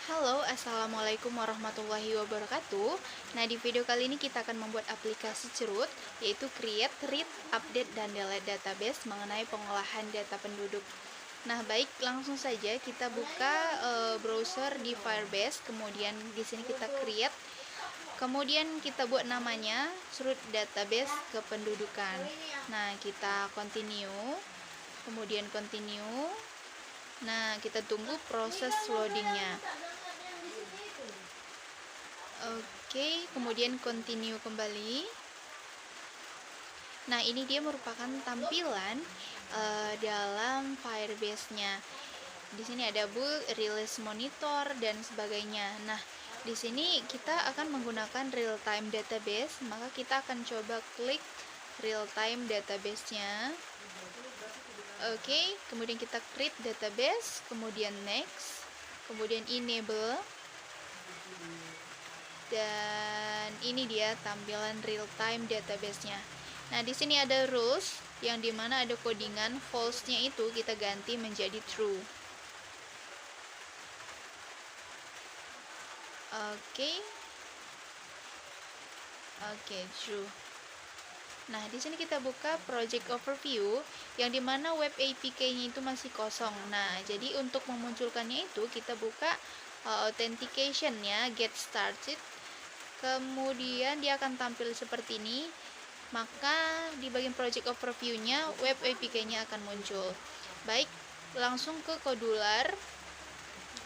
Halo, assalamualaikum warahmatullahi wabarakatuh. Nah, di video kali ini kita akan membuat aplikasi cerut, yaitu create, read, update, dan delete database mengenai pengolahan data penduduk. Nah, baik, langsung saja kita buka browser di Firebase, kemudian di sini kita create, kemudian kita buat namanya cerut database kependudukan. Nah, kita continue, kemudian continue. Nah, kita tunggu proses loadingnya. Oke, kemudian continue kembali. Nah, ini dia merupakan tampilan dalam Firebase-nya. Di sini ada build, release monitor, dan sebagainya. Nah, di sini kita akan menggunakan real time database, maka kita akan coba klik real time database-nya. Oke, kemudian kita create database, kemudian next, kemudian enable. Dan ini dia tampilan real time database-nya. Nah, di sini ada rules yang dimana ada codingan false-nya itu kita ganti menjadi true. Oke. Oke, true. Nah, di sini kita buka project overview yang dimana web APK-nya itu masih kosong. Nah, jadi untuk memunculkannya itu kita buka authentication-nya, get started. Kemudian dia akan tampil seperti ini. Maka di bagian project overview-nya web APK-nya akan muncul. Baik, langsung ke Kodular.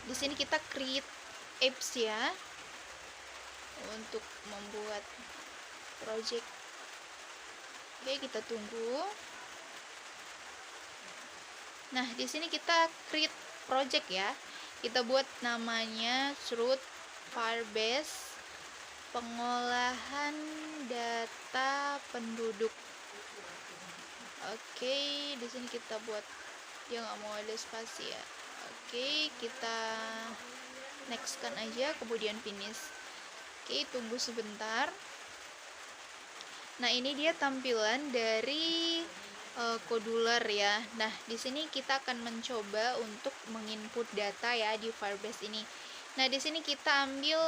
Di sini kita create apps ya untuk membuat project. Oke, kita tunggu. Nah, di sini kita create project ya. Kita buat namanya cerut Firebase pengolahan data penduduk. Oke, di sini kita buat dia nggak mau ada spasi ya. Oke, kita next kan aja, kemudian finish. Oke, tunggu sebentar. Nah, ini dia tampilan dari Kodular ya. Nah, di sini kita akan mencoba untuk menginput data ya di Firebase ini. Nah, di sini kita ambil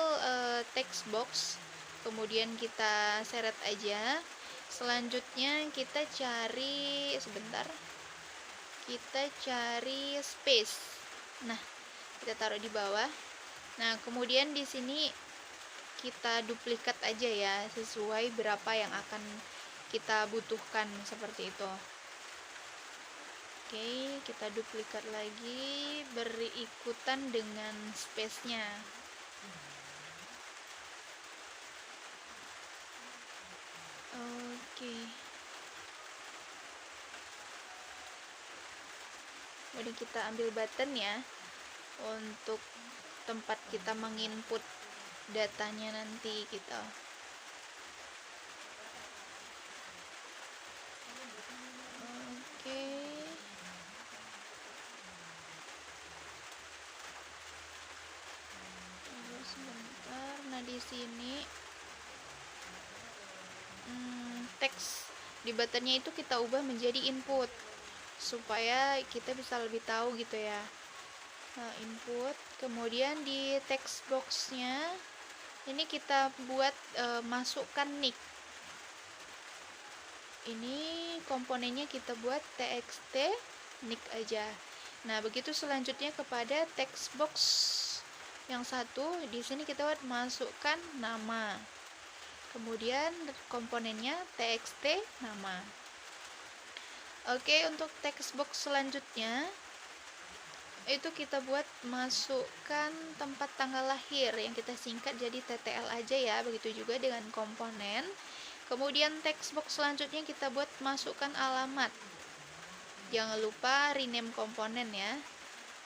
text box, kemudian kita seret aja. Selanjutnya kita cari sebentar. Kita cari space. Nah, kita taruh di bawah. Nah, kemudian di sini kita duplikat aja ya sesuai berapa yang akan kita butuhkan seperti itu. Oke, kita duplikat lagi berikutan dengan space-nya. Oke. Kemudian kita ambil button ya untuk tempat kita menginput datanya nanti kita. Oke. Tunggu sebentar. Nah, di sini teks di buttonnya itu kita ubah menjadi input supaya kita bisa lebih tahu gitu ya. Nah, input, kemudian di text box-nya ini kita buat masukkan nick. Ini komponennya kita buat txt nick aja. Nah, begitu selanjutnya kepada text box yang satu, di sini kita buat masukkan nama. Kemudian komponennya txt nama. Oke, untuk text box selanjutnya itu kita buat masukkan tempat tanggal lahir yang kita singkat jadi TTL aja ya. Begitu juga dengan komponen. Kemudian text box selanjutnya kita buat masukkan alamat. Jangan lupa rename komponen ya.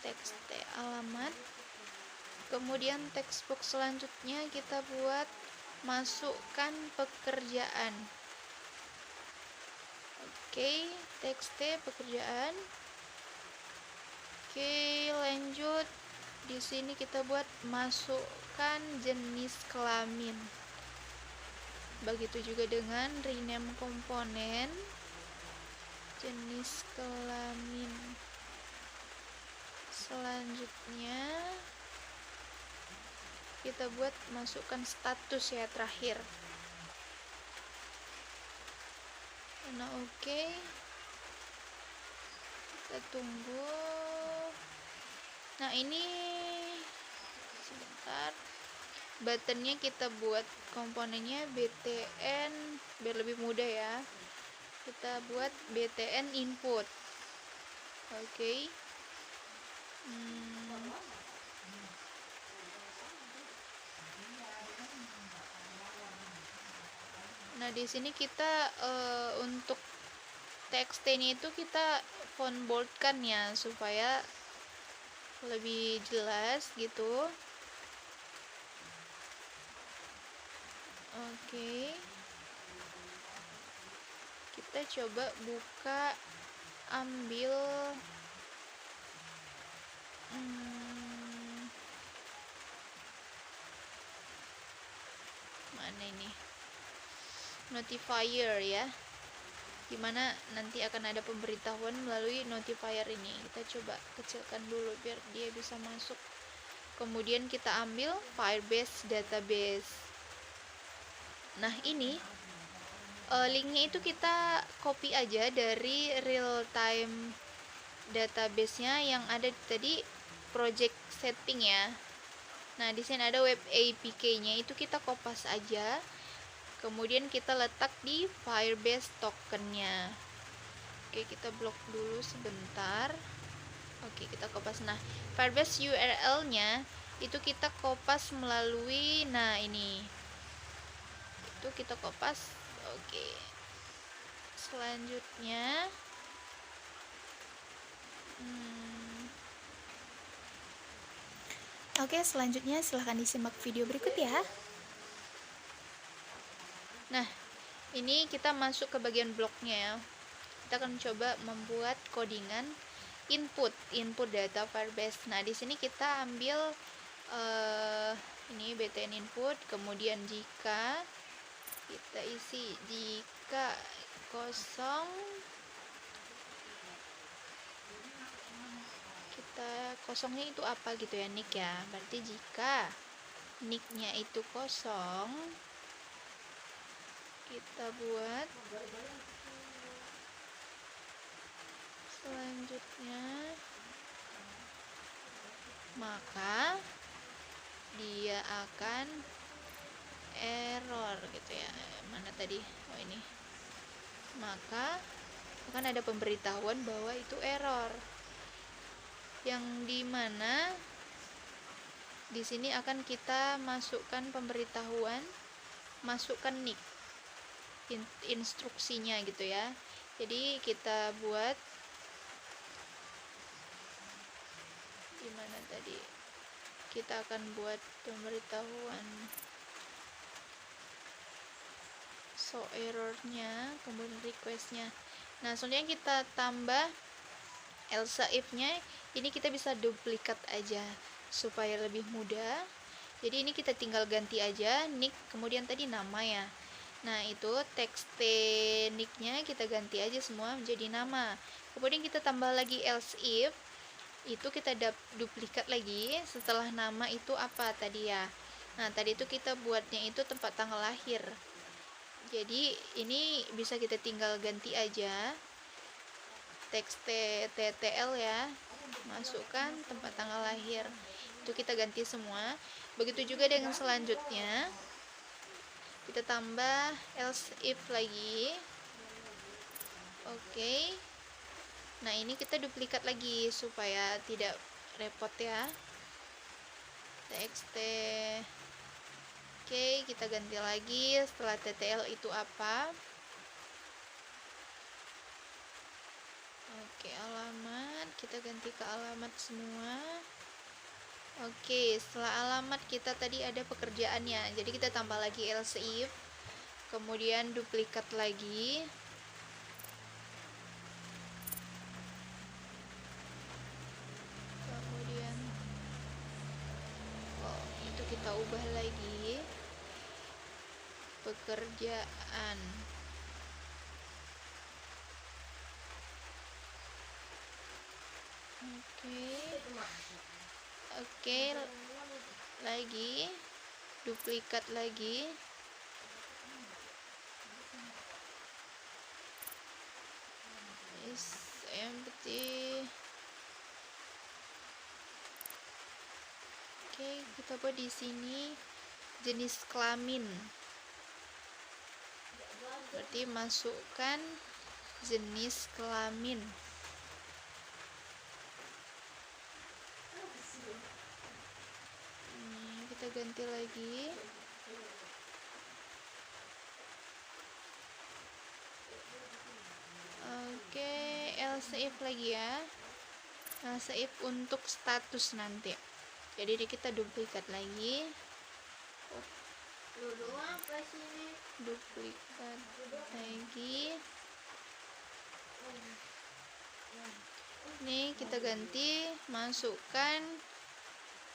Txt alamat. Kemudian text box selanjutnya kita buat masukkan pekerjaan. Oke, txt pekerjaan. Oke, lanjut. Di sini kita buat masukkan jenis kelamin. Begitu juga dengan rename komponen jenis kelamin. Selanjutnya kita buat masukkan status ya terakhir. Nah oke, kita tunggu. Nah ini sebentar, buttonnya kita buat komponennya btn biar lebih mudah ya. Kita buat btn input. Oke. Nah di sini kita untuk txt-nya itu kita font bold-kan ya supaya lebih jelas gitu. Oke. Kita coba buka, ambil mana ini, notifier ya, gimana nanti akan ada pemberitahuan melalui notifier ini. Kita coba kecilkan dulu biar dia bisa masuk. Kemudian kita ambil Firebase database. Nah ini linknya itu kita copy aja dari real time database-nya yang ada tadi project setting ya. Nah di sini ada web APK-nya, itu kita kopas aja. Kemudian kita letak di Firebase token-nya. Oke, kita blok dulu sebentar. Oke, kita kopas. Nah, Firebase URL-nya itu kita kopas melalui, nah ini. Itu kita kopas. Oke. Selanjutnya Oke, selanjutnya silahkan disimak video berikut ya. Nah, ini kita masuk ke bagian bloknya ya. Kita akan coba membuat codingan input data Firebase. Nah, di sini kita ambil ini btn input, kemudian jika kita isi jika kosong, kita kosongnya itu apa gitu ya, nick ya. Berarti jika nicknya itu kosong, kita buat selanjutnya, maka dia akan error gitu ya. Mana tadi? Oh ini. Maka akan ada pemberitahuan bahwa itu error. Yang dimana di sini akan kita masukkan pemberitahuan, masukkan nick, instruksinya gitu ya. Jadi kita buat gimana tadi, kita akan buat pemberitahuan show errornya, kemudian requestnya. Nah selanjutnya kita tambah else if-nya. Ini kita bisa duplikat aja supaya lebih mudah. Jadi ini kita tinggal ganti aja nick, kemudian tadi nama ya. Nah itu txt nicknya kita ganti aja semua menjadi nama. Kemudian kita tambah lagi else if, itu kita duplikat lagi setelah nama itu apa tadi ya. Nah tadi itu kita buatnya itu tempat tanggal lahir. Jadi ini bisa kita tinggal ganti aja txt ttl ya, masukkan tempat tanggal lahir, itu kita ganti semua. Begitu juga dengan selanjutnya, kita tambah else if lagi. Oke. Nah ini kita duplikat lagi supaya tidak repot ya. txt. Oke, kita ganti lagi setelah ttl itu apa. Oke, alamat kita ganti ke alamat semua. Oke, setelah alamat kita tadi ada pekerjaannya, jadi kita tambah lagi else if, kemudian duplikat lagi. Kemudian itu kita ubah lagi pekerjaan. Oke, lagi duplikat lagi. Is empty. Oke, kita buat di sini jenis kelamin. Berarti masukkan jenis kelamin. Ini kita ganti lagi. Oke, else if lagi ya. Else if untuk status nanti. Jadi kita duplikat lagi. Duplikat lagi. Ini kita ganti, masukkan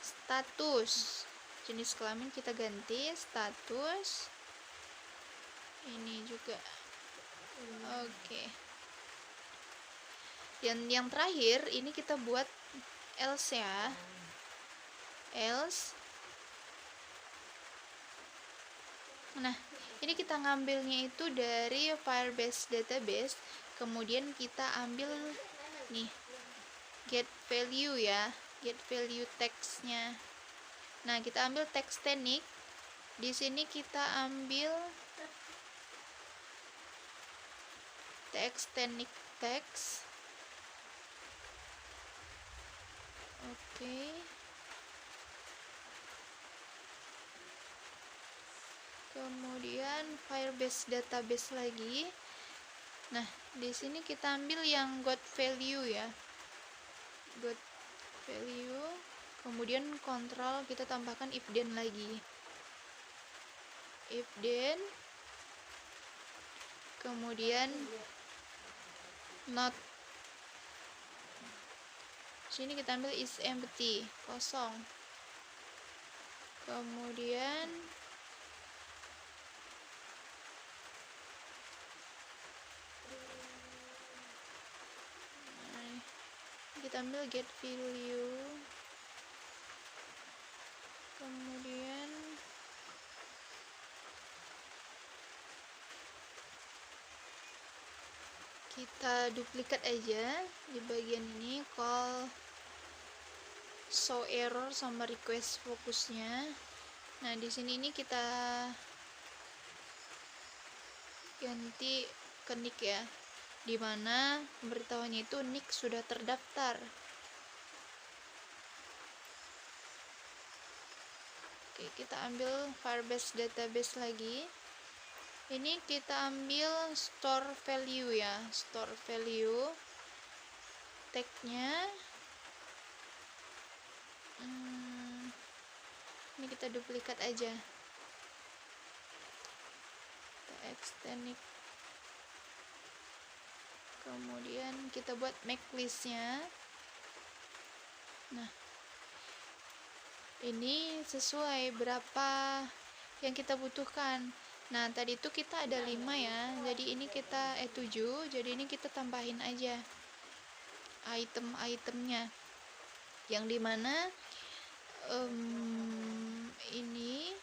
status. Jenis kelamin kita ganti status. Ini juga. Oke. Yang terakhir ini kita buat else ya. Else. Nah, ini kita ngambilnya itu dari Firebase database, kemudian kita ambil nih get value ya, get value text-nya. Nah, kita ambil text teknik. Di sini kita ambil text teknik text. Oke. Kemudian Firebase database lagi. Nah, di sini kita ambil yang got value ya. Got value. Kemudian kontrol kita tambahkan if then lagi. If then. Kemudian not. Sini kita ambil is empty, kosong. Kemudian kita ambil get value, kemudian kita duplikat aja di bagian ini, call show error sama request fokusnya. Nah, di sini ini kita ganti ke nick ya, dimana pemberitahuannya itu nick sudah terdaftar. Oke, kita ambil Firebase database lagi. Ini kita ambil store value ya, store value tag-nya. Ini kita duplikat aja. Kita extend. Kemudian kita buat make list-nya. Nah, ini sesuai berapa yang kita butuhkan. Nah, tadi itu kita ada 5 ya. Jadi ini kita 7. Jadi ini kita tambahin aja item-itemnya. Yang dimana ini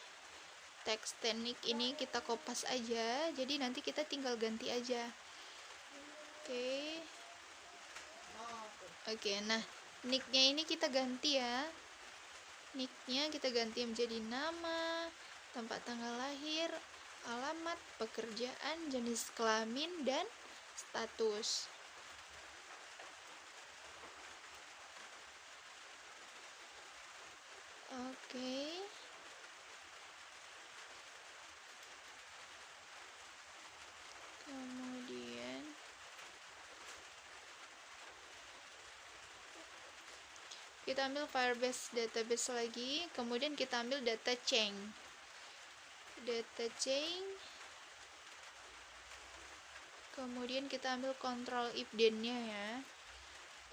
text teknik ini kita kopas aja. Jadi nanti kita tinggal ganti aja. Oke, nah nicknya ini kita ganti ya. Nicknya kita ganti menjadi nama, tempat tanggal lahir, alamat, pekerjaan, jenis kelamin, dan status. Oke. Kemudian kita ambil Firebase database lagi, kemudian kita ambil data chain. Kemudian kita ambil kontrol if then-nya ya.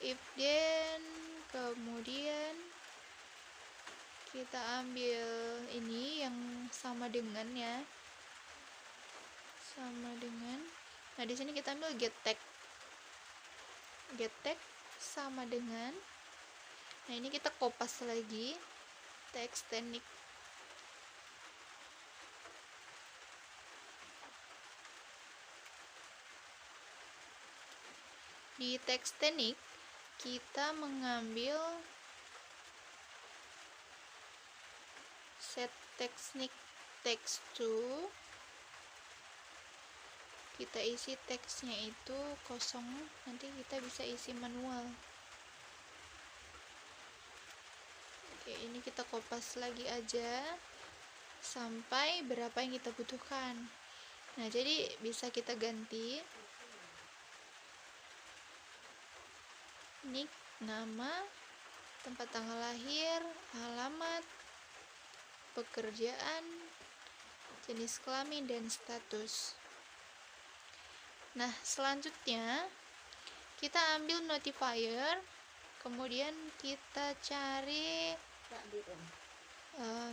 If then, kemudian kita ambil ini yang sama dengan ya. Sama dengan. Nah, di sini kita ambil get tag. Get tag sama dengan. Nah, ini kita kopas lagi text teknik. Di teks teknik kita mengambil set teknik text to, kita isi teksnya itu kosong, nanti kita bisa isi manual. Oke, ini kita kopas lagi aja sampai berapa yang kita butuhkan. Nah, jadi bisa kita ganti nick, nama, tempat tanggal lahir, alamat, pekerjaan, jenis kelamin, dan status. Nah, selanjutnya kita ambil notifier, kemudian kita cari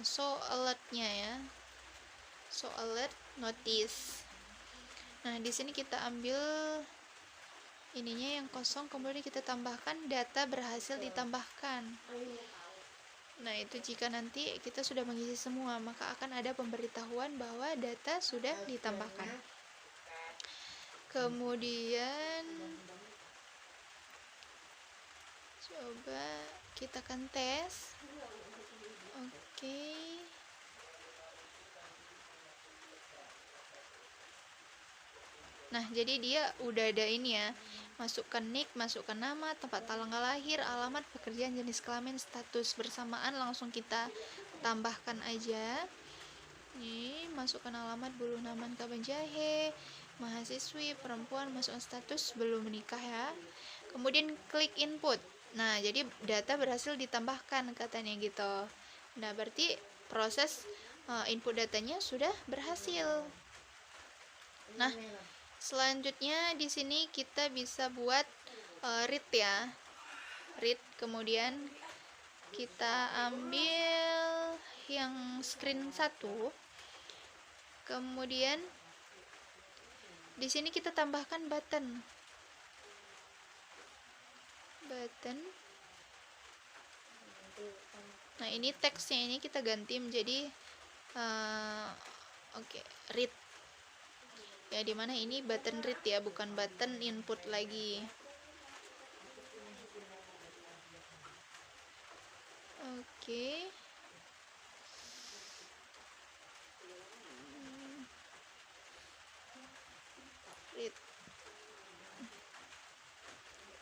show alert-nya ya, show alert notice. Nah, di sini kita ambil ininya yang kosong, kemudian kita tambahkan data berhasil ditambahkan. Nah, itu jika nanti kita sudah mengisi semua, maka akan ada pemberitahuan bahwa data sudah ditambahkan. Kemudian coba kita akan tes. Oke. Nah, jadi dia udah ada ini ya, masukkan nick, masukkan nama, tempat tanggal lahir, alamat, pekerjaan, jenis kelamin, status, bersamaan langsung kita tambahkan aja. Ini masukkan alamat Buluh Naman Kabanjahe, mahasiswi perempuan, masukkan status belum menikah ya. Kemudian klik input. Nah, jadi data berhasil ditambahkan katanya gitu. Nah, berarti proses input datanya sudah berhasil. Nah, selanjutnya di sini kita bisa buat read ya, read. Kemudian kita ambil yang screen 1. Kemudian di sini kita tambahkan button. Nah, ini teksnya ini kita ganti menjadi read. Ya, dimana ini button read ya, bukan button input lagi. Oke. Read.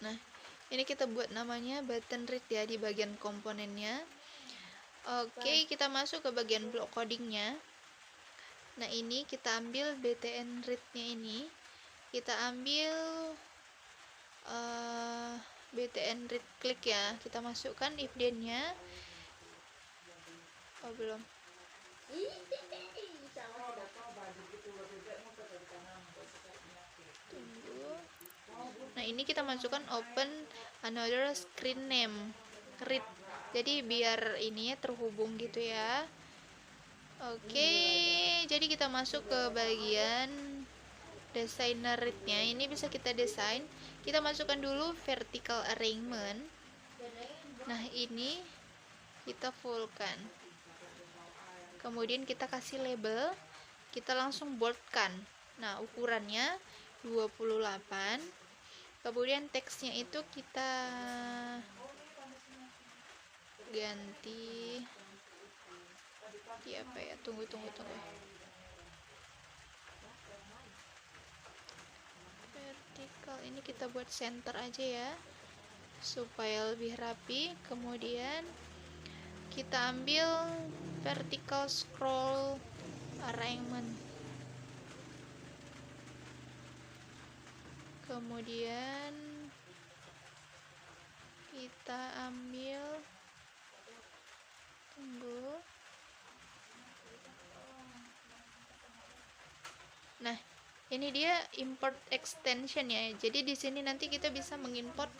Nah, ini kita buat namanya button read ya di bagian komponennya. Oke, kita masuk ke bagian blok codingnya. Nah, ini kita ambil btn read-nya ini. Kita ambil btn read klik ya. Kita masukkan if then-nya. Oh, belum. Tunggu. Nah, ini kita masukkan open another screen name read. Jadi biar ininya terhubung gitu ya. Oke, jadi kita masuk ke bagian designer read-nya. Ini bisa kita desain. Kita masukkan dulu vertical alignment. Nah, ini kita fullkan. Kemudian kita kasih label. Kita langsung boldkan. Nah, ukurannya 28. Kemudian teksnya itu kita ganti di apa ya? Tunggu. Vertikal ini kita buat center aja ya, supaya lebih rapi. Kemudian kita ambil vertical scroll alignment. Kemudian kita ambil, tunggu. Nah, ini dia import extension ya. Jadi di sini nanti kita bisa mengimport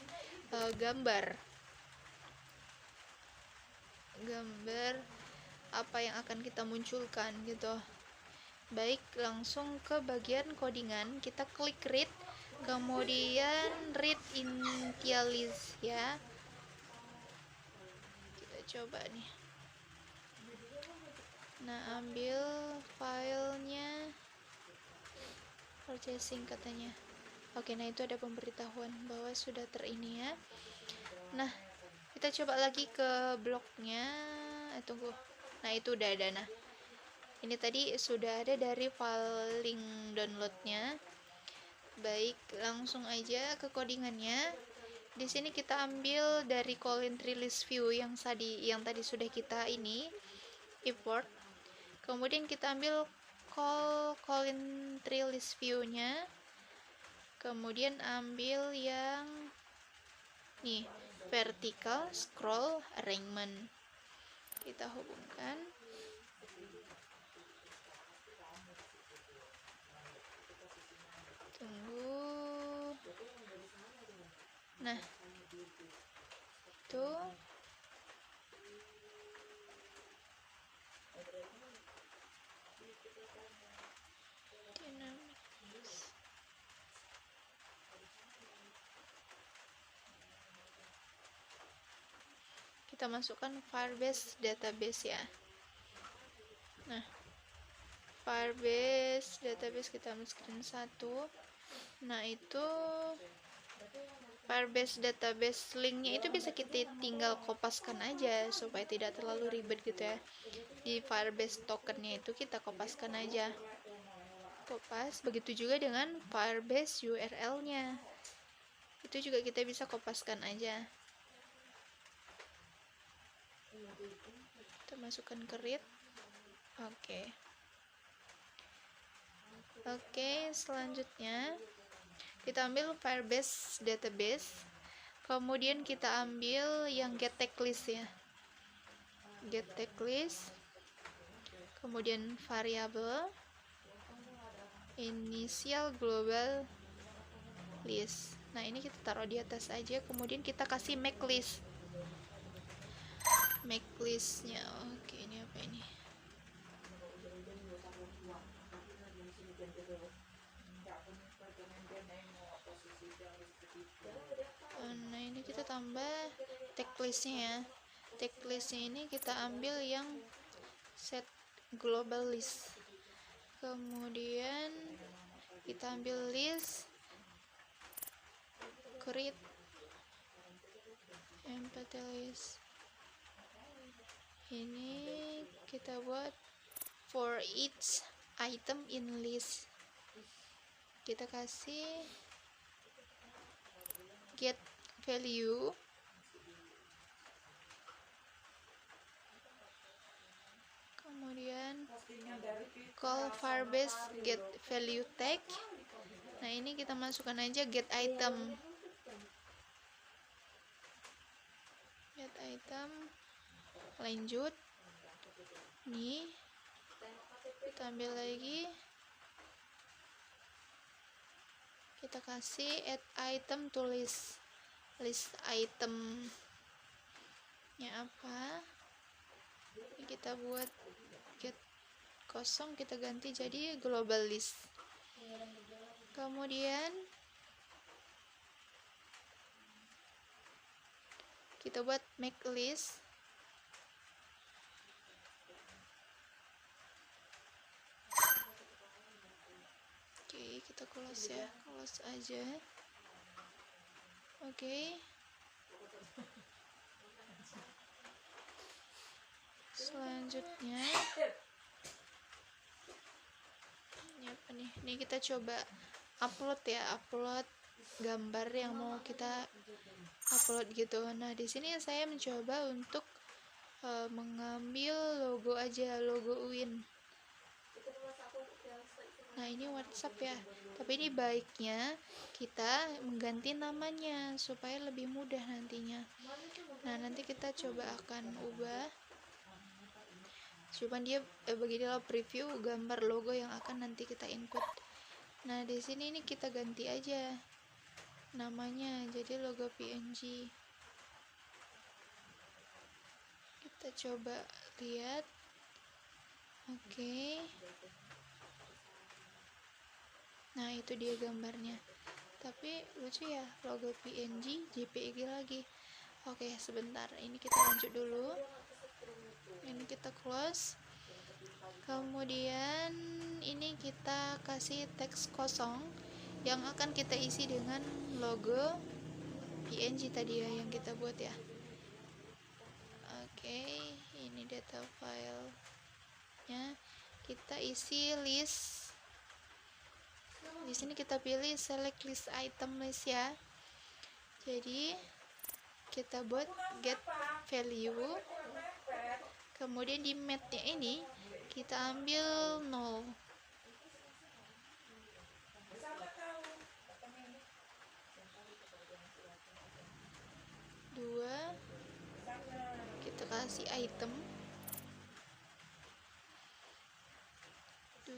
gambar apa yang akan kita munculkan gitu. Baik, langsung ke bagian codingan. Kita klik read, kemudian read initialize ya. Kita coba nih. Nah, ambil filenya, purchasing katanya. Oke, nah itu ada pemberitahuan bahwa sudah terini ya. Nah, kita coba lagi ke blognya. Tunggu. Nah, itu udah ada. Nah, ini tadi sudah ada dari file link downloadnya. Baik, langsung aja ke codingannya. Di sini kita ambil dari Colin Release View yang tadi sudah kita ini import. Kemudian kita ambil Colin Release View-nya. Kemudian ambil yang nih, vertical scroll arrangement. Kita hubungkan. Tunggu. Nah, itu dynamics. Kita masukkan Firebase database ya. Nah, Firebase database kita ambil screen 1. Nah, itu Firebase database linknya itu bisa kita tinggal kopaskan aja supaya tidak terlalu ribet gitu ya. Di Firebase tokennya itu kita kopaskan aja. Kopas, begitu juga dengan Firebase URL-nya. Itu juga kita bisa kopaskan aja. Kita masukkan ke read. Oke, selanjutnya kita ambil Firebase database. Kemudian kita ambil yang get tag list ya. Get tag list. Kemudian variabel initial global list. Nah, ini kita taruh di atas aja. Kemudian kita kasih make list. Make listnya. Oke, ini apa ini? Nah, ini kita tambah tag listnya ya. Tag listnya ini kita ambil yang set global list. Kemudian kita ambil list create empty list. Ini kita buat for each item in list. Kita kasih get value, kemudian call Firebase get value tag. Nah, ini kita masukkan aja get item. Get item, lanjut. Nih, kita ambil lagi. Kita kasih add item to list. List itemnya apa? Ini kita buat get kosong, kita ganti jadi global list. Kemudian kita buat make list. Oke, kita close ya, close aja. Oke. Selanjutnya ini apa nih? Ini kita coba upload ya, upload gambar yang mau kita upload gitu. Nah, di sini saya mencoba untuk mengambil logo aja, logo UIN. Nah, ini WhatsApp ya, tapi ini baiknya kita mengganti namanya supaya lebih mudah nantinya. Nah, nanti kita coba akan ubah. Cuman dia beginilah preview gambar logo yang akan nanti kita input. Nah, di sini ini kita ganti aja namanya jadi logo PNG. Kita coba lihat. Oke. Nah, itu dia gambarnya. Tapi lucu ya, logo PNG, JPG lagi. Oke, sebentar. Ini kita lanjut dulu. Ini kita close. Kemudian ini kita kasih teks kosong. yang akan kita isi dengan logo PNG tadi ya yang kita buat ya. Oke, ini data filenya, kita isi list. Di sini kita pilih select list item list ya. Jadi kita buat get value, kemudian di math-nya ini kita ambil 0, 2, kita kasih item 2,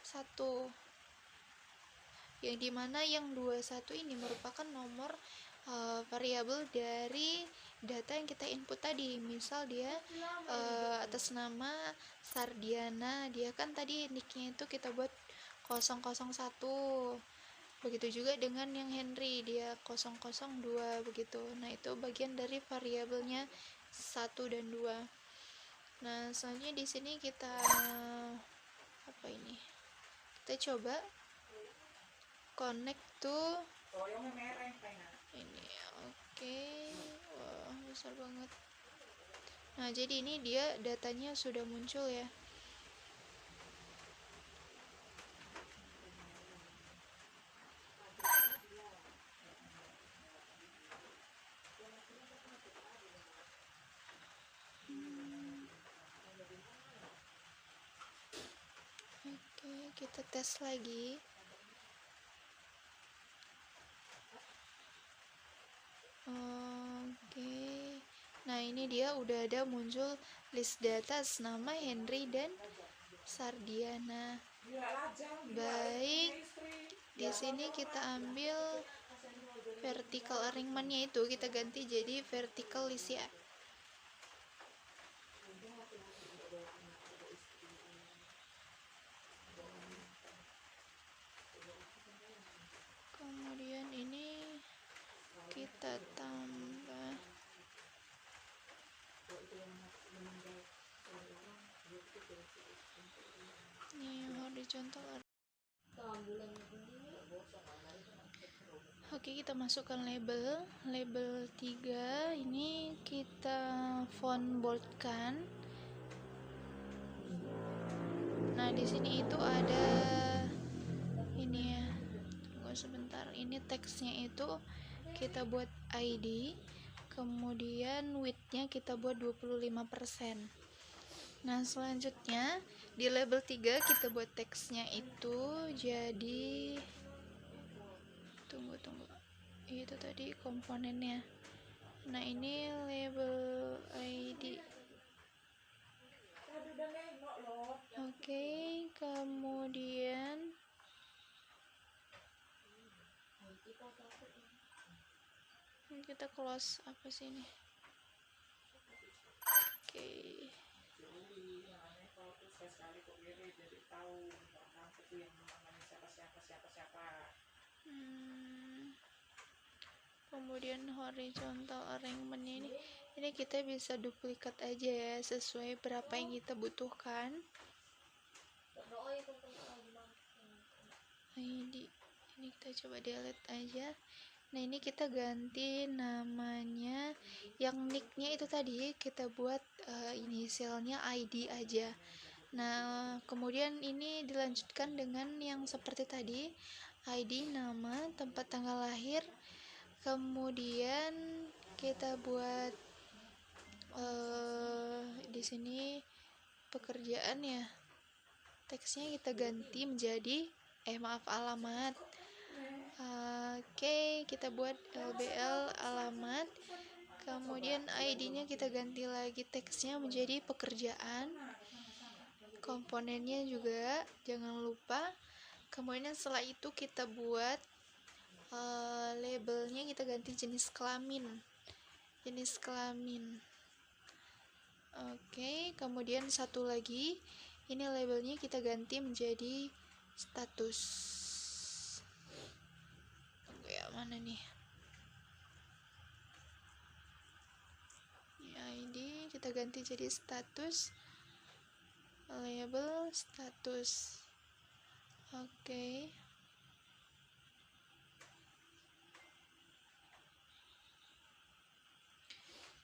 1, yang dimana yang 21 ini merupakan nomor variabel dari data yang kita input tadi. Misal dia atas nama Sardiana, dia kan tadi nicknya itu kita buat 001. Begitu juga dengan yang Henry, dia 002 begitu. Nah, itu bagian dari variabelnya 1 dan 2. Nah, selanjutnya di sini kita apa ini? Kita coba connect to ini. Oke. Wah, besar banget. Nah, jadi ini dia datanya sudah muncul ya. Oke, kita tes lagi. Oke. Nah, ini dia udah ada muncul list data nama Henry dan Sardiana. Baik. Di sini kita ambil vertical arrangement-nya itu kita ganti jadi vertical list ya. Kemudian ini kita tambah ini horizontal. Oke, kita masukkan label 3 ini kita font boldkan. Nah, di sini itu ada ini ya. Tunggu sebentar. Ini teksnya itu kita buat ID, kemudian width-nya kita buat 25%. Nah, selanjutnya di label 3 kita buat teksnya itu jadi tunggu itu tadi komponennya. Nah, ini label ID. Oke, kemudian kita close apa sih ini. Oke. Kemudian horizontal arrangement ini kita bisa duplikat aja ya sesuai berapa yang kita butuhkan. Ini kita coba delete aja. Nah, ini kita ganti namanya, yang nicknya itu tadi kita buat inisialnya ID aja. Nah, kemudian ini dilanjutkan dengan yang seperti tadi, ID, nama, tempat tanggal lahir. Kemudian kita buat di sini pekerjaan ya. Teksnya kita ganti menjadi alamat. Oke, kita buat LBL alamat. Kemudian ID-nya kita ganti lagi teksnya menjadi pekerjaan. Komponennya juga jangan lupa. Kemudian setelah itu kita buat labelnya kita ganti jenis kelamin. Oke, kemudian satu lagi, ini labelnya kita ganti menjadi status. Tunggu ya, mana nih? Ini ID kita ganti jadi status. Label status. Oke.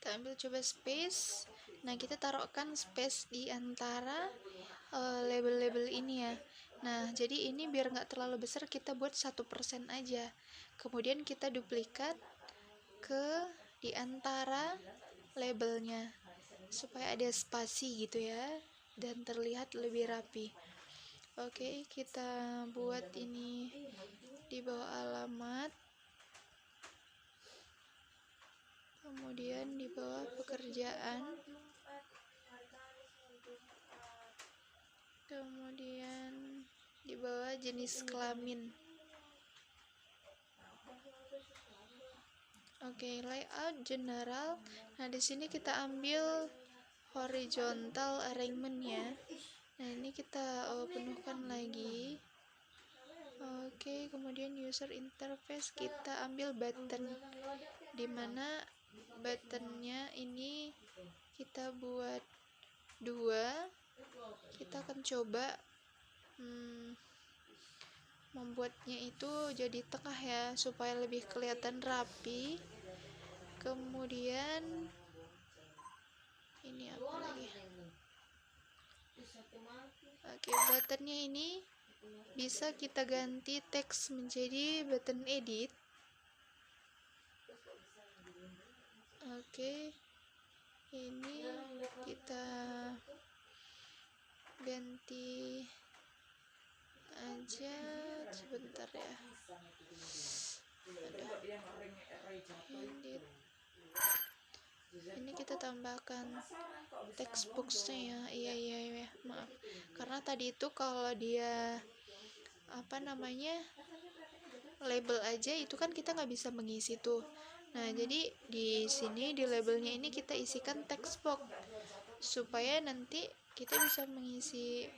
kita ambil coba space. Nah, kita taruhkan space di antara label-label ini ya. Nah, jadi ini biar nggak terlalu besar, kita buat 1% aja. Kemudian kita duplikat ke di antara labelnya supaya ada spasi gitu ya, dan terlihat lebih rapi. Oke, kita buat ini di bawah alamat, kemudian di bawah pekerjaan, kemudian di bawah jenis kelamin. Oke, layout general. Nah, di sini kita ambil horizontal arrangement ya. Nah, ini kita penuhkan lagi. Oke, kemudian user interface kita ambil button, dimana buttonnya ini kita buat 2. Kita akan coba membuatnya itu jadi tengah ya, supaya lebih kelihatan rapi. Kemudian ini apa lagi? Oke, buttonnya ini bisa kita ganti teks menjadi button edit. Oke, ini kita ganti aja sebentar ya. Edit. Ini kita tambahkan text boxnya ya. Iya, maaf, karena tadi itu kalau dia label aja itu kan kita nggak bisa mengisi tuh. Nah, jadi di sini di labelnya ini kita isikan text box supaya nanti kita bisa mengisi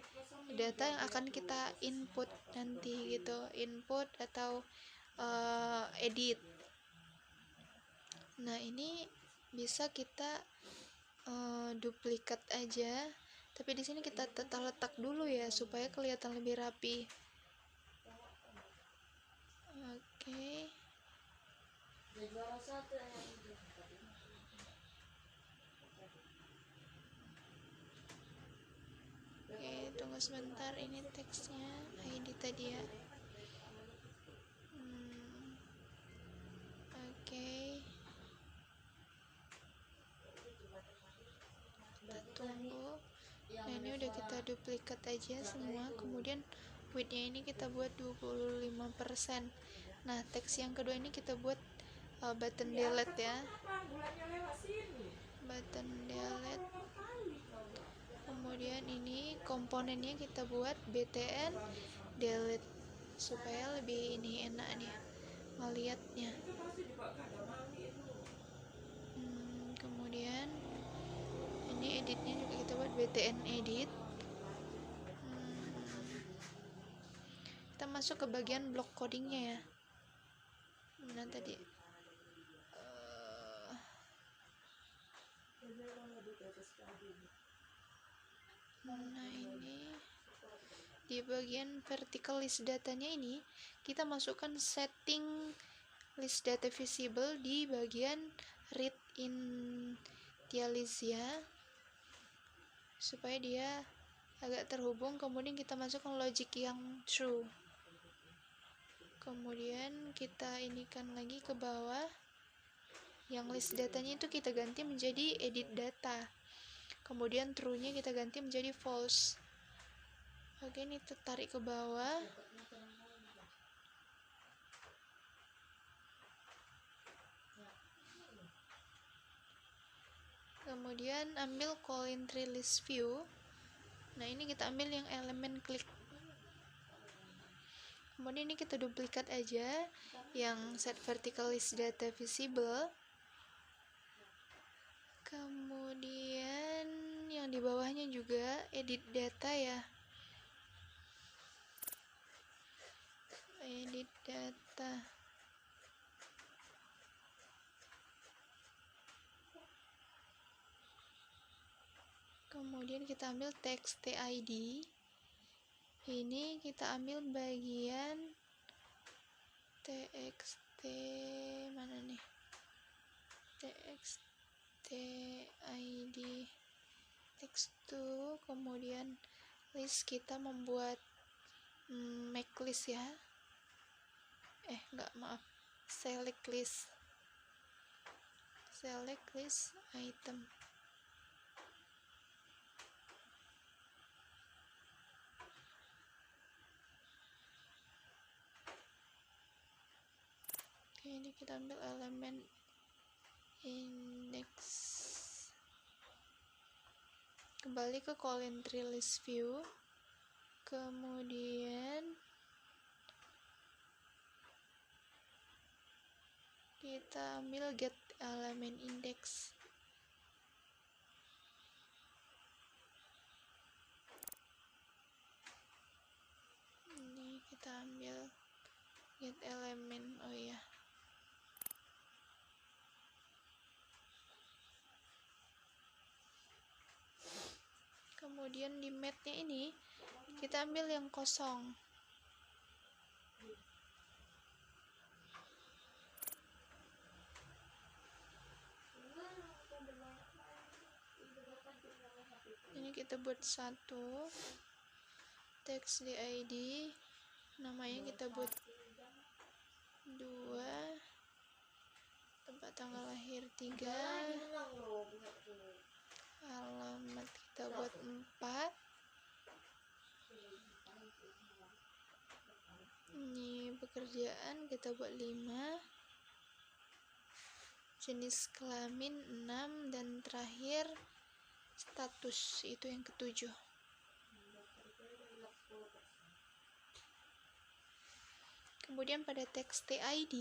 data yang akan kita input nanti gitu, input atau edit. Nah, ini bisa kita duplikat aja, tapi di sini kita letak dulu ya supaya kelihatan lebih rapi. Oke. Oke, tunggu sebentar, ini teksnya ID tadi ya. Oke. Kita tunggu. Nah, ini udah kita duplikat aja semua. Kemudian width-nya ini kita buat 25%. Nah, teks yang kedua ini kita buat button delete ya. Button delete. Kemudian ini komponennya kita buat btn delete supaya lebih ini enak nih ngeliatnya. Kemudian ini editnya juga kita buat btn edit. Kita masuk ke bagian block codingnya ya. Nah, tadi nah, ini di bagian vertical list datanya ini kita masukkan setting list data visible di bagian read initialize supaya dia agak terhubung. Kemudian kita masukkan logic yang true. Kemudian kita inikan lagi ke bawah, yang list datanya itu kita ganti menjadi edit data. Kemudian true-nya kita ganti menjadi false. Oke, ini tarik ke bawah. Kemudian ambil call entry list view. Nah, ini kita ambil yang elemen klik. Kemudian ini kita duplikat aja yang set vertical list data visible. Kemudian yang di bawahnya juga edit data ya. Edit data. Kemudian kita ambil text TID. Ini kita ambil bagian txt mana nih? Txt TXTID text2, kemudian list kita membuat make list ya, select list item. Oke, ini kita ambil elemen index, kembali ke column tree list view, kemudian kita ambil get element index. Ini kita ambil get element, kemudian di mat-nya ini kita ambil yang kosong. Ini kita buat satu text di ID, namanya kita buat 2, tempat tanggal lahir 3, alamat kita buat 4, ini pekerjaan kita buat 5, jenis kelamin 6, dan terakhir status, itu yang ke-7. Kemudian pada text TID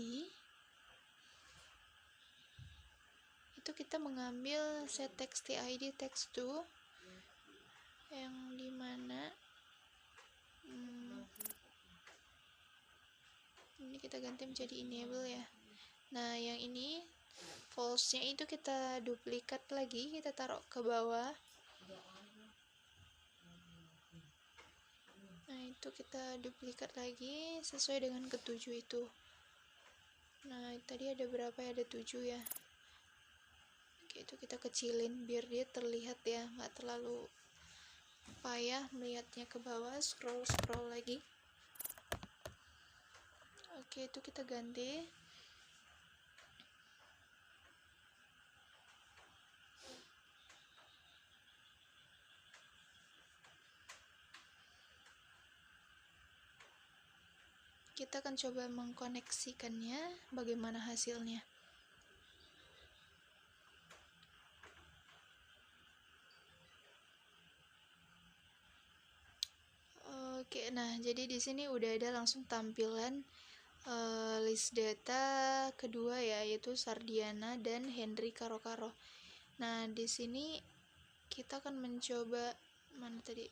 itu kita mengambil set text TID text2 yang dimana ini kita ganti menjadi enable ya. Nah, yang ini false-nya itu kita duplikat lagi, kita taruh ke bawah. Nah, itu kita duplikat lagi sesuai dengan ke-7 itu. Nah, tadi ada berapa ya? Ada 7 ya. Oke, itu kita kecilin biar dia terlihat ya, nggak terlalu payah melihatnya ke bawah. Scroll lagi. Oke, itu kita ganti. Kita akan coba mengkoneksikannya, bagaimana hasilnya. Oke, nah jadi di sini udah ada langsung tampilan list data kedua ya, yaitu Sardiana dan Henry Karo-Karo. Nah, di sini kita akan mencoba mana tadi?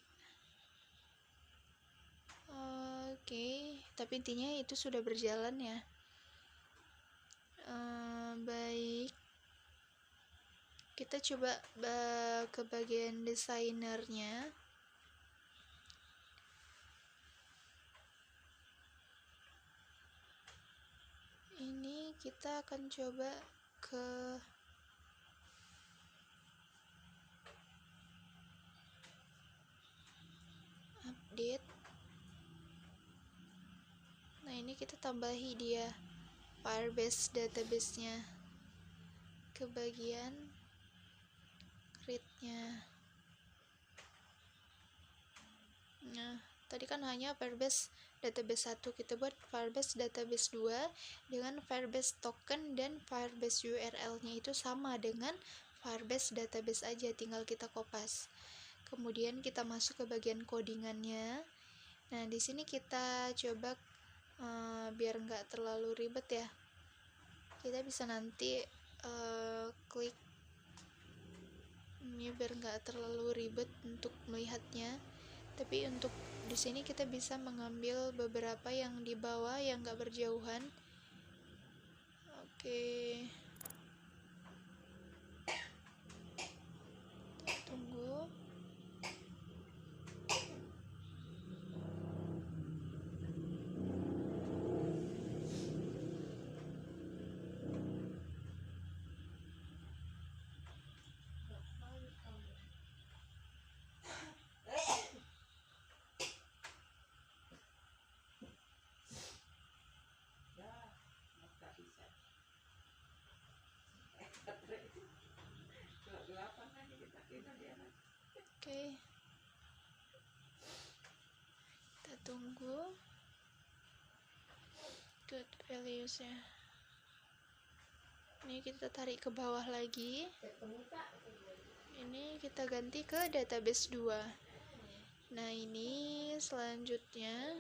Oke, tapi intinya itu sudah berjalan ya. Baik, kita coba ke bagian desainernya. Ini kita akan coba ke update. Nah, ini kita tambahi dia Firebase database-nya ke bagian create-nya. Nah, tadi kan hanya Firebase database 1, kita buat Firebase database 2 dengan Firebase token, dan Firebase URL-nya itu sama dengan Firebase database aja, tinggal kita kopas. Kemudian kita masuk ke bagian codingannya. Nah, di sini kita coba biar nggak terlalu ribet ya, kita bisa nanti klik ini biar nggak terlalu ribet untuk melihatnya. Tapi untuk di sini kita bisa mengambil beberapa yang di bawah yang nggak berjauhan. Oke, tunggu. tunggu good values ya. Ini kita tarik ke bawah lagi, ini kita ganti ke database 2. Nah ini selanjutnya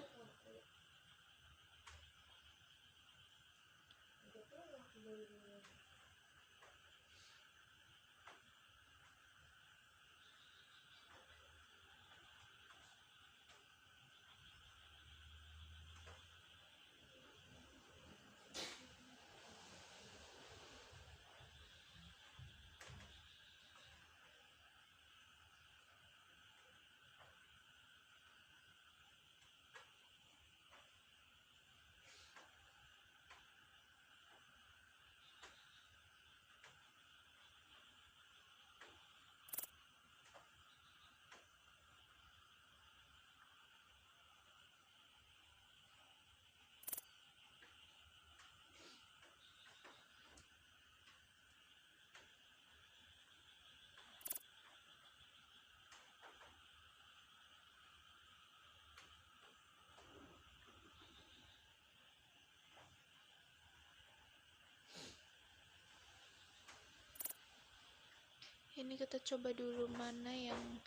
ini kita coba dulu mana yang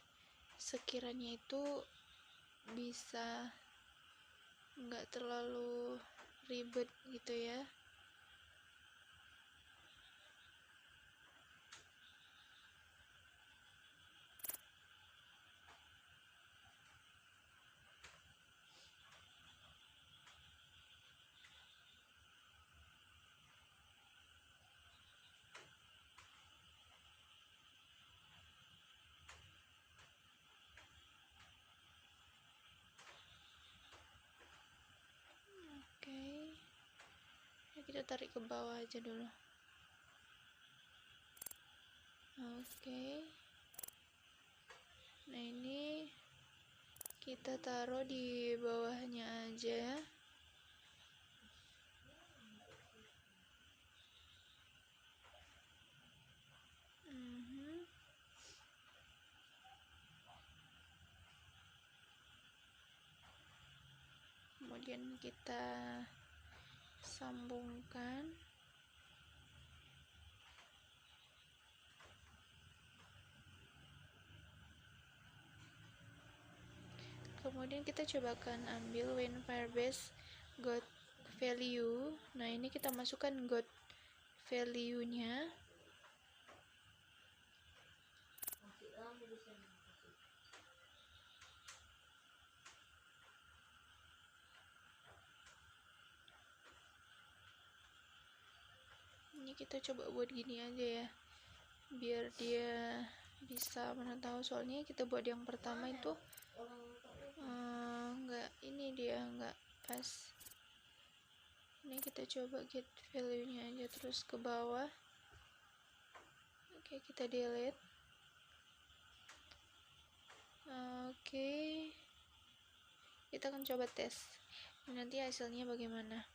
sekiranya itu bisa nggak terlalu ribet gitu ya. Oke, ya kita tarik ke bawah aja dulu. Oke, nah ini kita taruh di bawahnya aja. Kemudian kita sambungkan. Kemudian kita cobakan ambil when Firebase got value. Nah ini kita masukkan got value nya. Ini kita coba buat gini aja ya, biar dia bisa mana tahu, soalnya kita buat yang pertama itu nggak, ini dia nggak pas. Ini kita coba get value nya aja terus ke bawah. Oke, kita delete. Oke, kita akan coba tes nanti hasilnya bagaimana.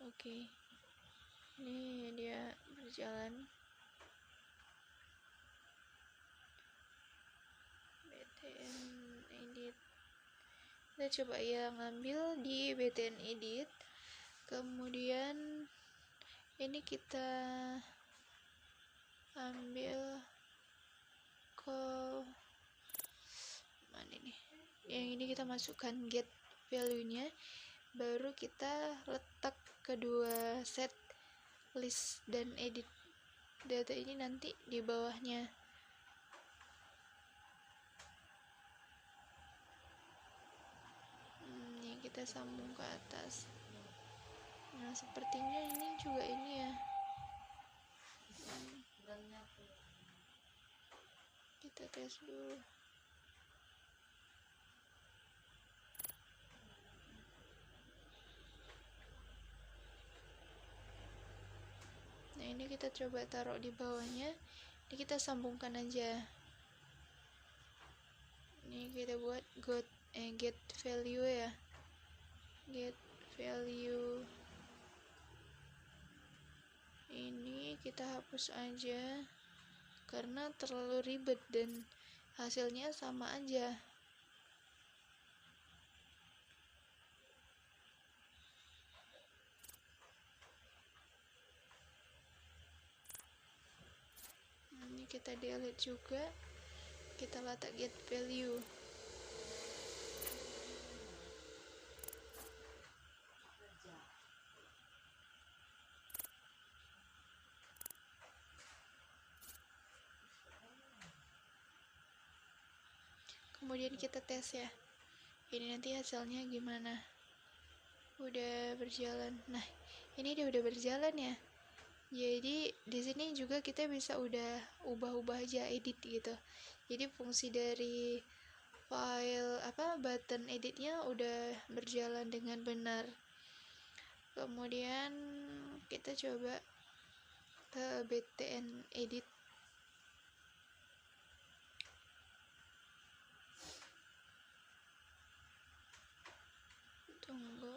Oke, ini dia berjalan. BTN edit, kita coba ya ngambil di BTN edit, kemudian ini kita ambil call mana nih, yang ini kita masukkan get value nya, baru kita letak kedua set list dan edit data ini nanti di bawahnya. Ini kita sambung ke atas. Nah sepertinya ini juga ini ya, kita tes dulu. Nah ini kita coba taruh di bawahnya, ini kita sambungkan aja. Ini kita buat get value ya, get value ini kita hapus aja karena terlalu ribet dan hasilnya sama aja. Ini kita delete juga, kita letak get value. Kemudian kita tes ya, ini nanti hasilnya gimana. Udah berjalan. Nah, ini dia udah berjalan ya. Jadi di sini juga kita bisa udah ubah-ubah aja, edit gitu. Jadi fungsi dari file button editnya udah berjalan dengan benar. Kemudian kita coba ke btn edit. Tunggu.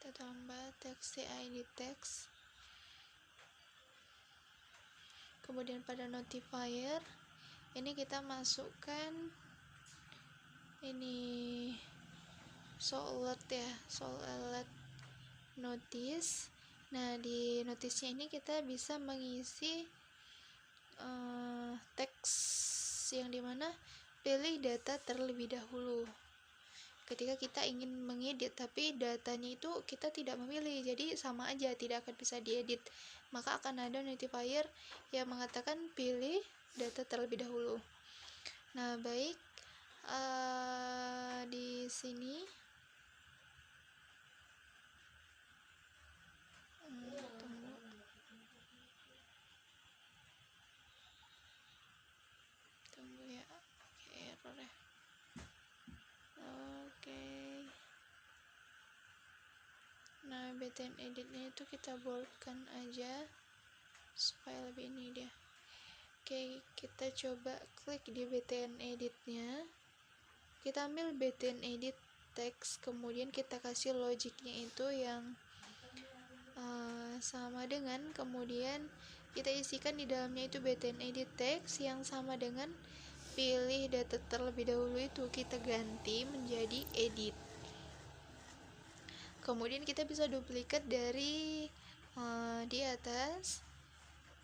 Kita tambah txt text. Kemudian pada notifier ini kita masukkan ini show alert ya, show alert notice. Nah, di notisnya ini kita bisa mengisi teks yang dimana pilih data terlebih dahulu. Ketika kita ingin mengedit tapi datanya itu kita tidak memilih, jadi sama aja tidak akan bisa diedit, maka akan ada notifier yang mengatakan pilih data terlebih dahulu. Nah, baik, di sini tunggu ya, error ya. Nah, btn editnya itu kita boldkan aja supaya lebih ini dia. Oke, kita coba klik di btn editnya, kita ambil btn edit text, kemudian kita kasih logiknya itu yang sama dengan, kemudian kita isikan di dalamnya itu btn edit text yang sama dengan pilih data terlebih dahulu, itu kita ganti menjadi edit. Kemudian kita bisa duplikat dari di atas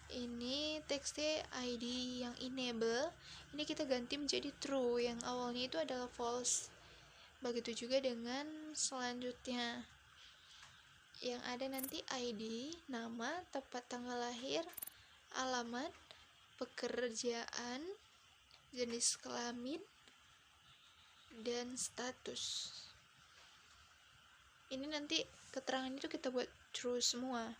ini text ID yang enable, ini kita ganti menjadi true, yang awalnya itu adalah false. Begitu juga dengan selanjutnya yang ada nanti ID, nama, tempat tanggal lahir, alamat, pekerjaan, jenis kelamin, dan status. Ini nanti keterangan itu kita buat true semua.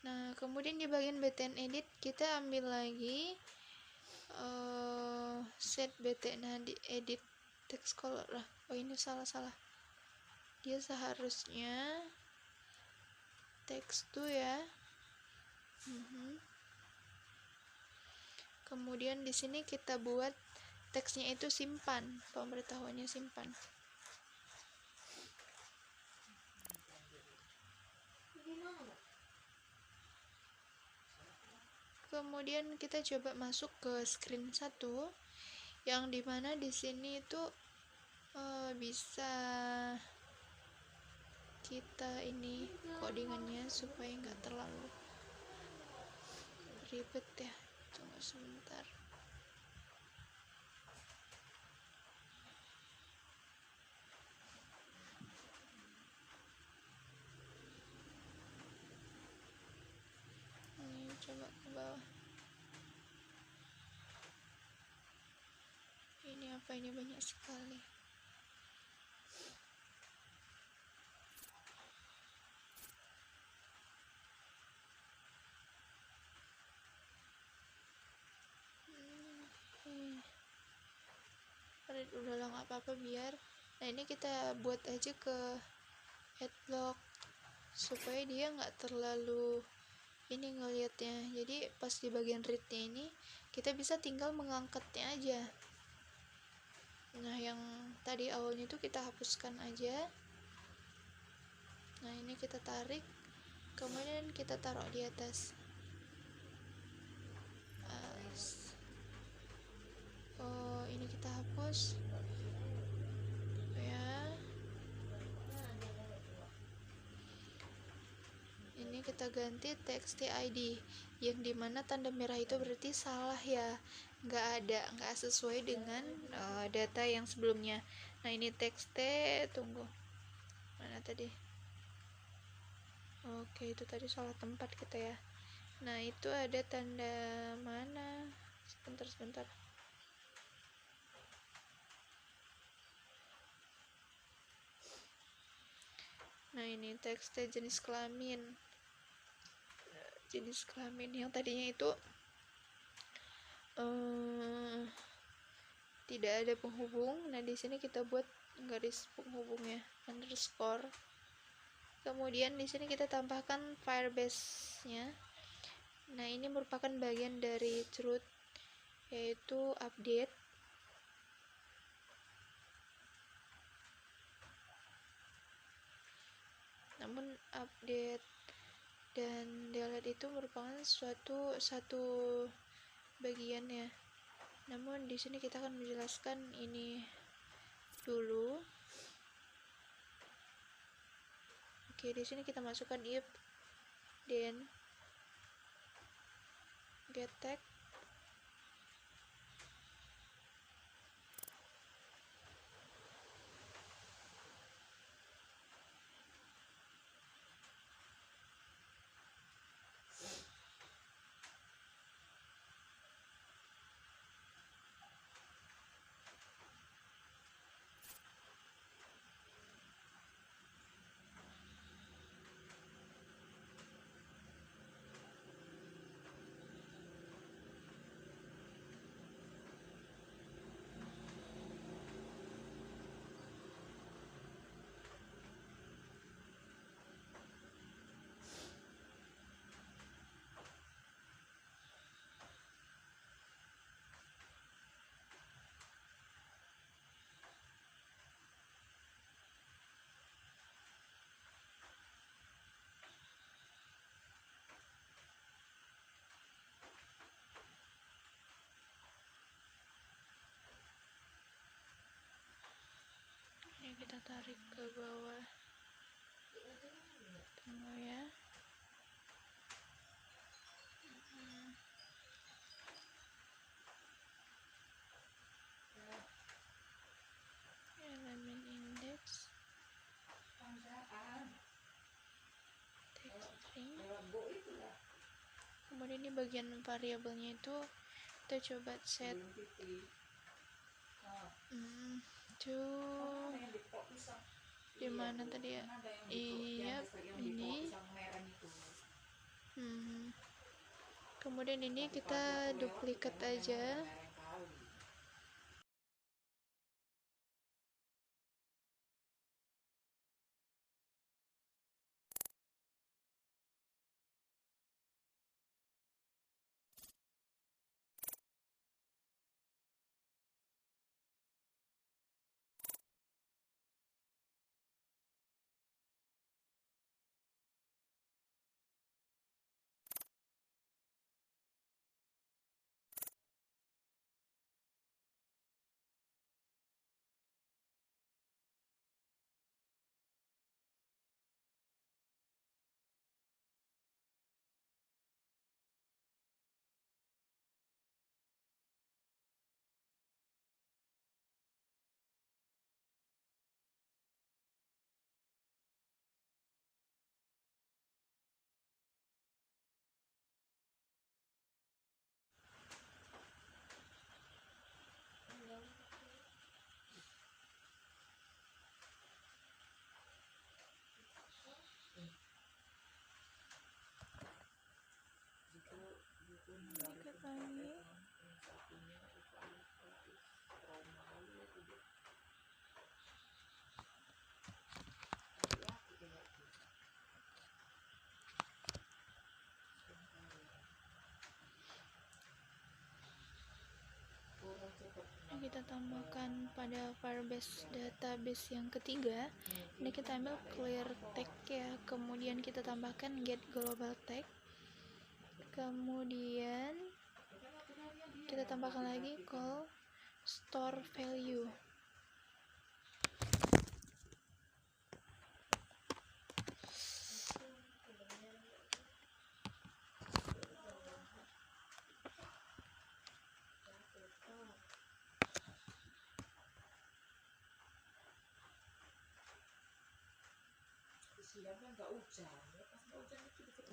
Nah, kemudian di bagian btn edit kita ambil lagi set btn edit text color lah. Oh, ini salah, dia seharusnya text tuh ya. Kemudian di sini kita buat teksnya itu simpan, pemberitahuannya simpan. Kemudian kita coba masuk ke screen 1 yang dimana di sini itu bisa kita ini codingannya supaya nggak terlalu ribet ya. Tunggu sebentar. Ini coba ke bawah. Ini apa ini, banyak sekali. Udah lah, nggak apa-apa, biar Nah ini kita buat aja ke adblock supaya dia nggak terlalu ini ngelihatnya. Jadi pas di bagian readnya ini kita bisa tinggal mengangkatnya aja. Nah yang tadi awalnya itu kita hapuskan aja. Nah ini kita tarik, kemudian kita taruh di atas. Oh ini kita hapus ya. Ini kita ganti txt id, yang dimana tanda merah itu berarti salah ya, nggak sesuai dengan data yang sebelumnya. Nah ini txt, tunggu, mana tadi? Oke, itu tadi salah tempat kita ya. Nah itu ada tanda mana, sebentar. Nah ini txt jenis kelamin yang tadinya itu tidak ada penghubung. Nah di sini kita buat garis penghubungnya underscore. Kemudian di sini kita tambahkan Firebase-nya. Nah ini merupakan bagian dari truth, yaitu update. Namun update dan delete itu merupakan satu bagian ya. Namun di sini kita akan menjelaskan ini dulu. Oke, di sini kita masukkan if then get tag. Ini kita tarik ke bawah, tunggu ya. Elemen index, text string. Kemudian ini bagian variabelnya itu kita coba set to di mana tadi ya? Iya, ini. Kemudian ini kita duplikat aja. kita tambahkan pada Firebase database yang ketiga. Ini kita ambil clear tag ya, kemudian kita tambahkan get global tag, kemudian kita tambahkan lagi call store value.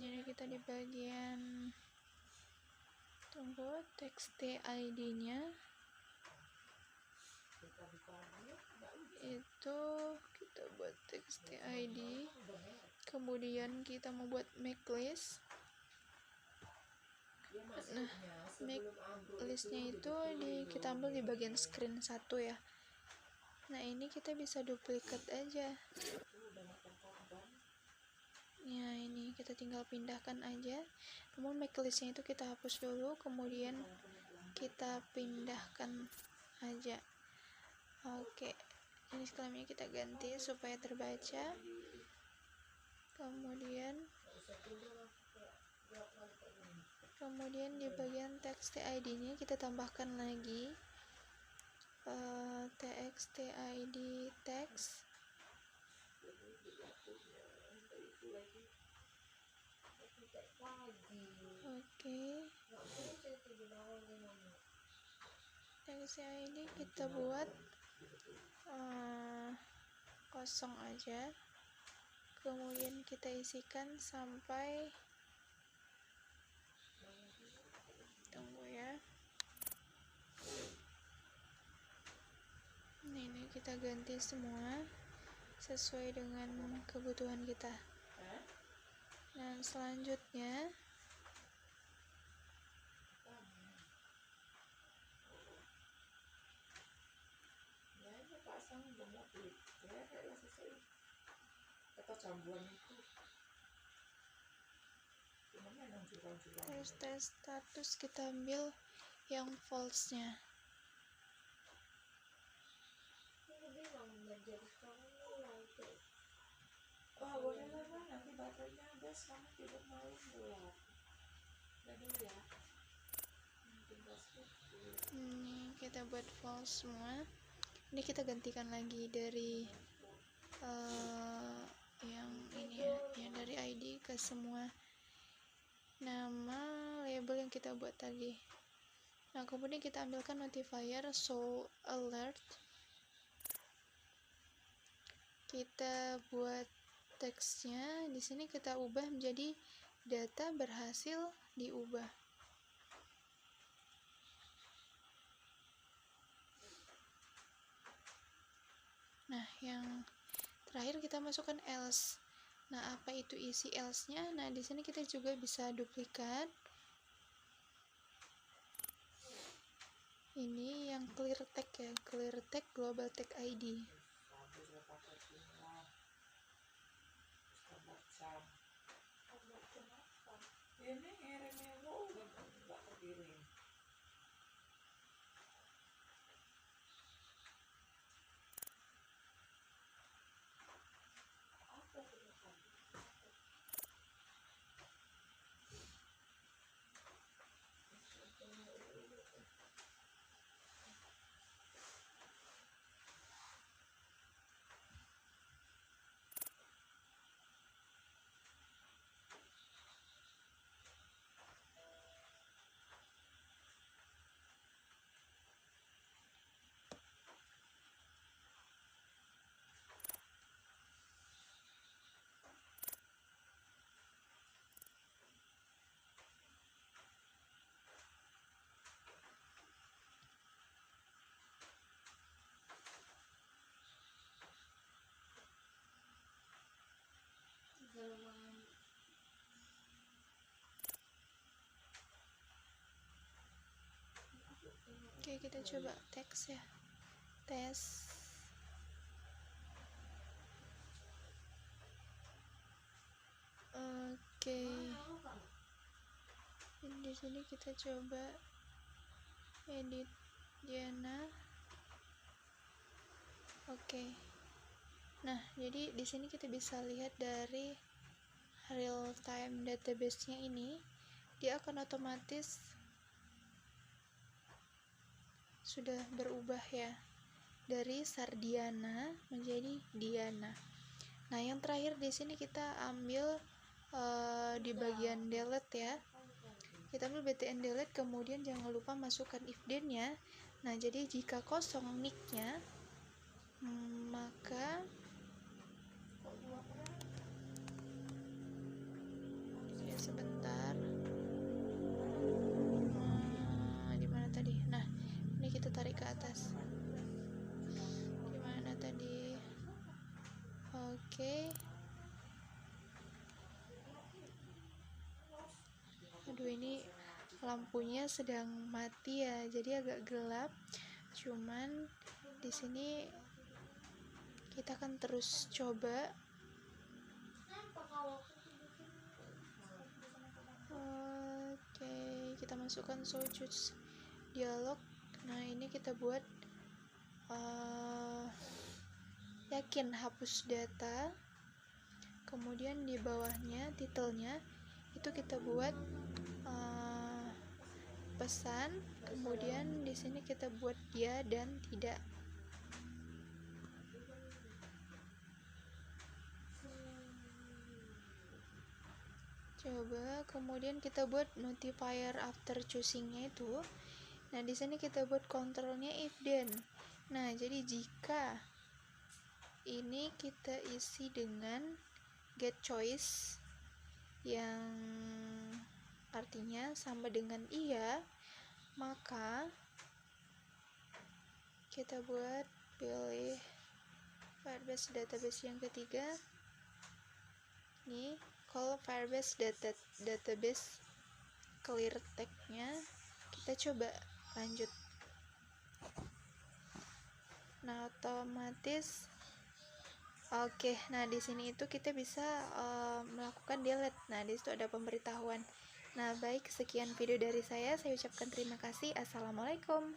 Jadi kita di bagian tunggu txt id nya itu kita buat txt id, kemudian kita membuat make list. Nah, make listnya itu kita ambil di bagian screen 1 ya. Nah, ini kita bisa duplikat aja ya, ini kita tinggal pindahkan aja. Namun make listnya itu kita hapus dulu, kemudian kita pindahkan aja. Oke, jenis kelaminnya kita ganti supaya terbaca. Kemudian di bagian txt id nya kita tambahkan lagi txt id text. Oke, txt id kita buat kosong aja, kemudian kita isikan sampai, tunggu ya, ini kita ganti semua sesuai dengan kebutuhan kita. Dan selanjutnya tes status kita ambil yang false nya. Ini kita buat false semua. Ini kita gantikan lagi dari yang ini ya, yang dari ID ke semua nama label yang kita buat tadi. Nah, kemudian kita ambilkan notifier show alert. Kita buat teksnya di sini kita ubah menjadi data berhasil diubah. Nah, yang terakhir kita masukkan else. Nah, apa itu isi else-nya? Nah, di sini kita juga bisa duplikat. Ini yang clear tag ya, clear tag global tag ID. Oke, kita coba teks ya, tes. Oke, di sini kita coba edit Diana. Oke. Nah, jadi di sini kita bisa lihat dari real time database-nya ini, dia akan otomatis sudah berubah ya dari Sardiana menjadi Diana. Nah, yang terakhir di sini kita ambil di bagian delete ya. Kita ambil btn delete, kemudian jangan lupa masukkan if then-nya. Nah, jadi jika kosong nick-nya, maka ya sebentar. Di mana tadi? Nah, ini kita tarik ke atas. Di mana tadi? Oke. Aduh, ini lampunya sedang mati ya, jadi agak gelap. Cuman di sini kita akan terus coba. Oke, kita masukkan so choose dialog. Nah, ini kita buat yakin hapus data. Kemudian di bawahnya titelnya itu kita buat pesan. Kemudian di sini kita buat ya dan tidak. Coba, kemudian kita buat notifier after choosing-nya itu. Nah, di sini kita buat kontrolnya if then. Nah, jadi jika ini kita isi dengan get choice yang artinya sama dengan iya, maka kita buat pilih Firebase database yang ketiga. Ini call Firebase database, clear tag-nya. Kita coba lanjut. Nah, otomatis oke. Nah, di sini itu kita bisa melakukan delete. Nah, di situ ada pemberitahuan. Nah, baik, sekian video dari saya. Saya ucapkan terima kasih. Assalamualaikum.